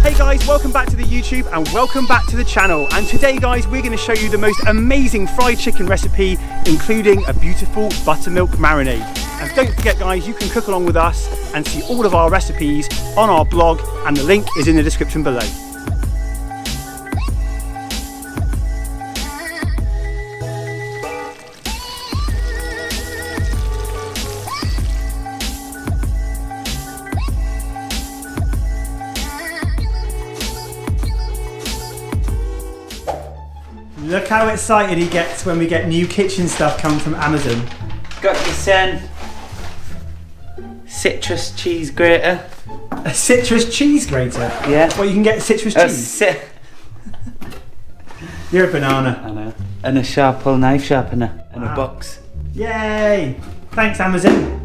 Hey guys, welcome back to the YouTube and welcome back to the channel. And today guys, we're going to show you the most amazing fried chicken recipe, including a beautiful buttermilk marinade. And don't forget guys, you can cook along with us and see all of our recipes on our blog, and the link is in the description below. Look how excited he gets when we get new kitchen stuff coming from Amazon. Got this citrus cheese grater. A citrus cheese grater? Yeah. Well, you can get citrus cheese. You're a banana. I know. And a sharp knife sharpener. And a box. Yay! Thanks Amazon.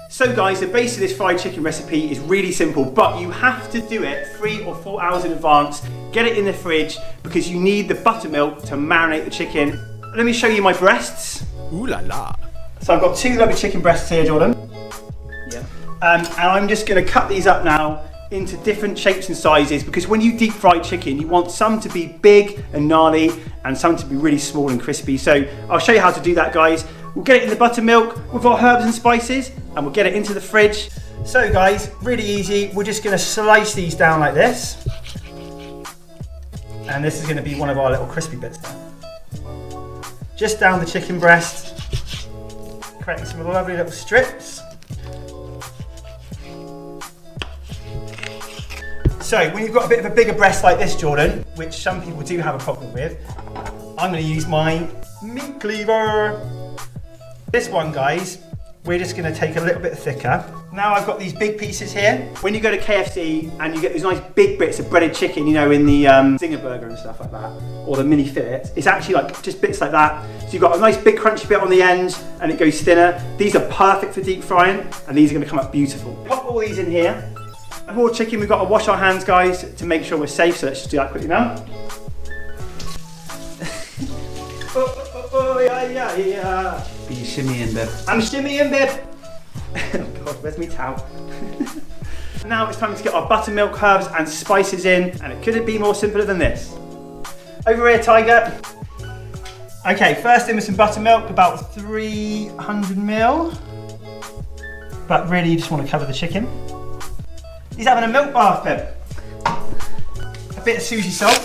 So guys, the base of this fried chicken recipe is really simple, but you have to do it 3 or 4 hours in advance. Get it in the fridge because you need the buttermilk to marinate the chicken. Let me show you my breasts. Ooh la la. So I've got 2 lovely chicken breasts here, Jordan. Yeah. And I'm just going to cut these up now into different shapes and sizes, because when you deep fry chicken, you want some to be big and gnarly and some to be really small and crispy. So I'll show you how to do that, guys. We'll get it in the buttermilk with our herbs and spices, and we'll get it into the fridge. So guys, really easy. We're just going to slice these down like this. And this is going to be one of our little crispy bits there. Just down the chicken breast, creating some lovely little strips. So when you've got a bit of a bigger breast like this, Jordan, which some people do have a problem with, I'm going to use my meat cleaver. This one, guys, we're just going to take a little bit thicker. Now I've got these big pieces here. When you go to KFC and you get these nice big bits of breaded chicken, you know, in the Zinger burger and stuff like that, or the mini fillets, it's actually like just bits like that. So you've got a nice big crunchy bit on the end and it goes thinner. These are perfect for deep frying and these are going to come up beautiful. Pop all these in here. Raw chicken, we've got to wash our hands, guys, to make sure we're safe, so let's just do that quickly now. Yeah. Be shimmying, babe. I'm shimmying, babe. Oh God, where's my towel? Now it's time to get our buttermilk, herbs and spices in, and it couldn't be more simpler than this. Over here, Tiger. Okay, first in with some buttermilk, about 300 ml. But really, you just want to cover the chicken. He's having a milk bath, babe. A bit of Suzy salt.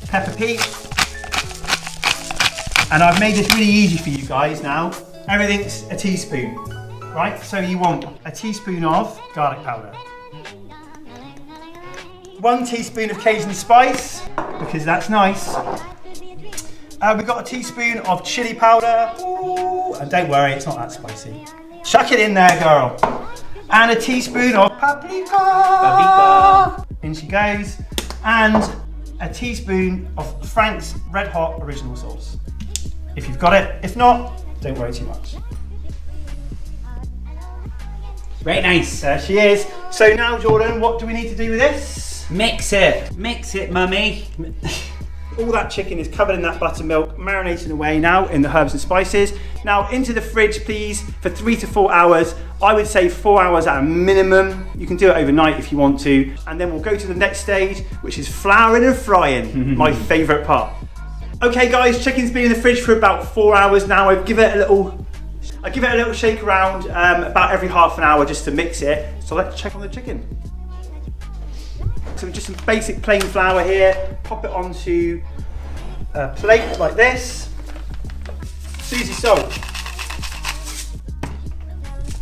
Pepper peat. And I've made this really easy for you guys now. Everything's a teaspoon, right? So you want a teaspoon of garlic powder. 1 teaspoon of Cajun spice, because that's nice. We've got a teaspoon of chili powder. Ooh, and don't worry, it's not that spicy. Chuck it in there, girl. And a teaspoon of paprika. In she goes. And a teaspoon of Frank's Red Hot Original Sauce. If you've got it. If not, don't worry too much. Very nice. There she is. So now, Jordan, what do we need to do with this? Mix it. Mix it, mummy. All that chicken is covered in that buttermilk, marinating away now in the herbs and spices. Now into the fridge, please, for 3 to 4 hours. I would say 4 hours at a minimum. You can do it overnight if you want to. And then we'll go to the next stage, which is flouring and frying, my favorite part. Okay guys, chicken's been in the fridge for about 4 hours now. I give it a little shake around about every half an hour just to mix it. So let's check on the chicken. So just some basic plain flour here. Pop it onto a plate like this. Suzy salt.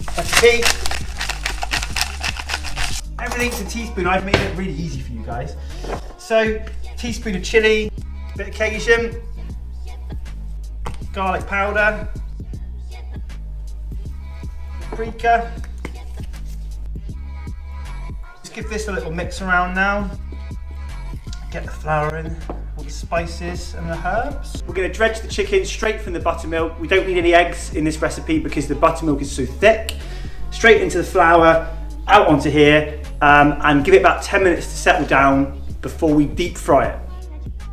Pepper peat. Everything's a teaspoon. I've made it really easy for you guys. So, teaspoon of chili, bit of Cajun, garlic powder, paprika. Just give this a little mix around now. Get the flour in, all the spices and the herbs. We're going to dredge the chicken straight from the buttermilk. We don't need any eggs in this recipe because the buttermilk is so thick. Straight into the flour, out onto here, and give it about 10 minutes to settle down before we deep fry it.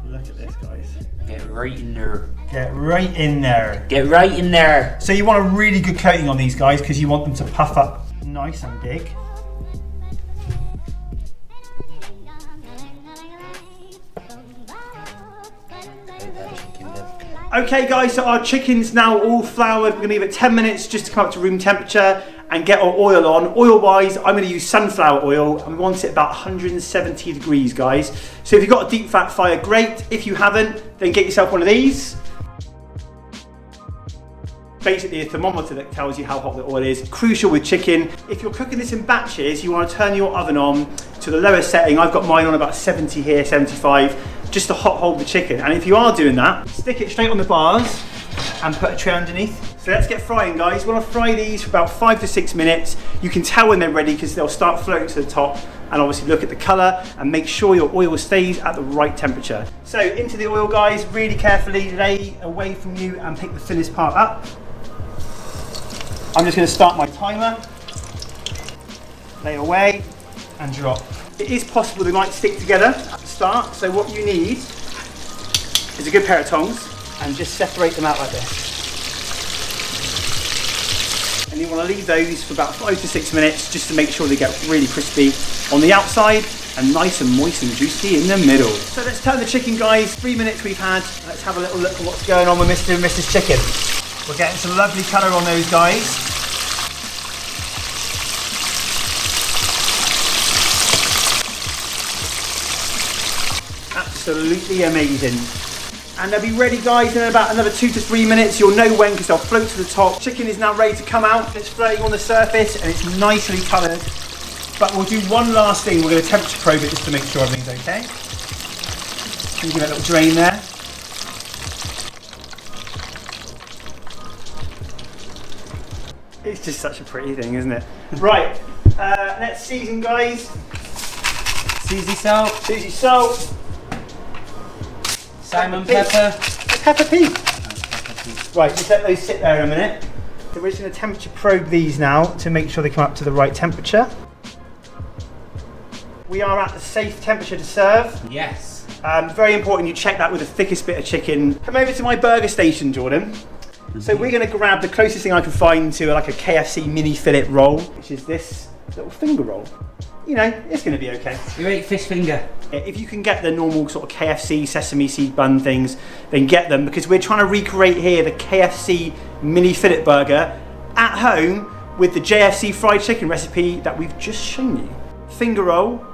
Look at this, guys. Get right in there. Get right in there. Get right in there. So you want a really good coating on these guys because you want them to puff up nice and big. Okay guys, so our chicken's now all floured. We're gonna give it 10 minutes just to come up to room temperature and get our oil on. Oil wise, I'm gonna use sunflower oil and we want it about 170 degrees, guys. So if you've got a deep fat fire, great. If you haven't, then get yourself one of these. Basically a thermometer that tells you how hot the oil is. Crucial with chicken. If you're cooking this in batches, you want to turn your oven on to the lowest setting. I've got mine on about 70 here, 75, just to hot hold the chicken. And if you are doing that, stick it straight on the bars and put a tray underneath. So let's get frying, guys. We want to fry these for about 5 to 6 minutes. You can tell when they're ready because they'll start floating to the top. And obviously look at the colour and make sure your oil stays at the right temperature. So into the oil, guys, really carefully lay away from you and pick the thinnest part up. I'm just going to start my timer, lay away and drop. It is possible they might stick together at the start, so what you need is a good pair of tongs and just separate them out like this. And you want to leave those for about 5 to 6 minutes just to make sure they get really crispy on the outside and nice and moist and juicy in the middle. So let's turn the chicken, guys. 3 minutes we've had. Let's have a little look at what's going on with Mr. and Mrs. Chicken. We're getting some lovely colour on those guys. Absolutely amazing. And they'll be ready, guys, in about another 2 to 3 minutes. You'll know when because they'll float to the top. Chicken is now ready to come out. It's floating on the surface and it's nicely coloured. But we'll do one last thing. We're going to temperature probe it just to make sure everything's okay. And give it a little drain there. It's just such a pretty thing, isn't it? Right, let's season, guys. Susie salt. Susie salt. Simon pepper. Pepper pea. Right, just let those sit there a minute. So we're just going to temperature probe these now to make sure they come up to the right temperature. We are at the safe temperature to serve. Yes. Very important you check that with the thickest bit of chicken. Come over to my burger station, Jordan. So we're going to grab the closest thing I can find to like a KFC mini fillet roll, which is this little finger roll. You know, it's going to be okay. You ate fish finger. If you can get the normal sort of KFC sesame seed bun things, then get them because we're trying to recreate here the KFC mini fillet burger at home with the JFC fried chicken recipe that we've just shown you. Finger roll,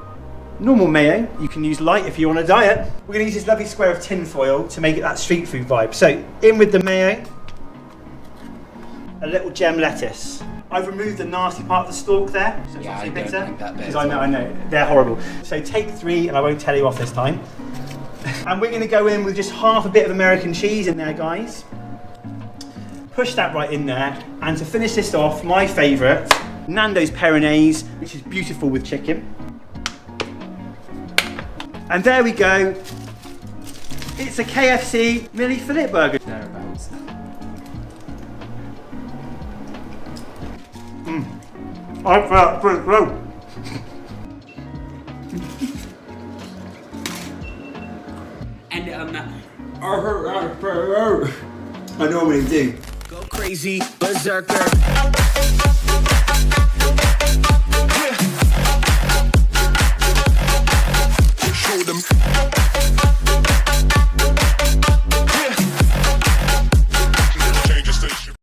normal mayo. You can use light if you're on a diet. We're going to use this lovely square of tin foil to make it that street food vibe. So in with the mayo. A little gem lettuce. I've removed the nasty part of the stalk there, so it's Yeah, I bitter, don't like that bit. because I know, they're horrible. So take 3, and I won't tell you off this time. And we're going to go in with just half a bit of American cheese in there, guys. Push that right in there, and to finish this off, my favourite, Nando's Peronaise, which is beautiful with chicken. And there we go. It's a KFC mini fillet burger. Thereabouts. I felt pretty good. End it on that. I normally do. Go crazy, berserker. Show them.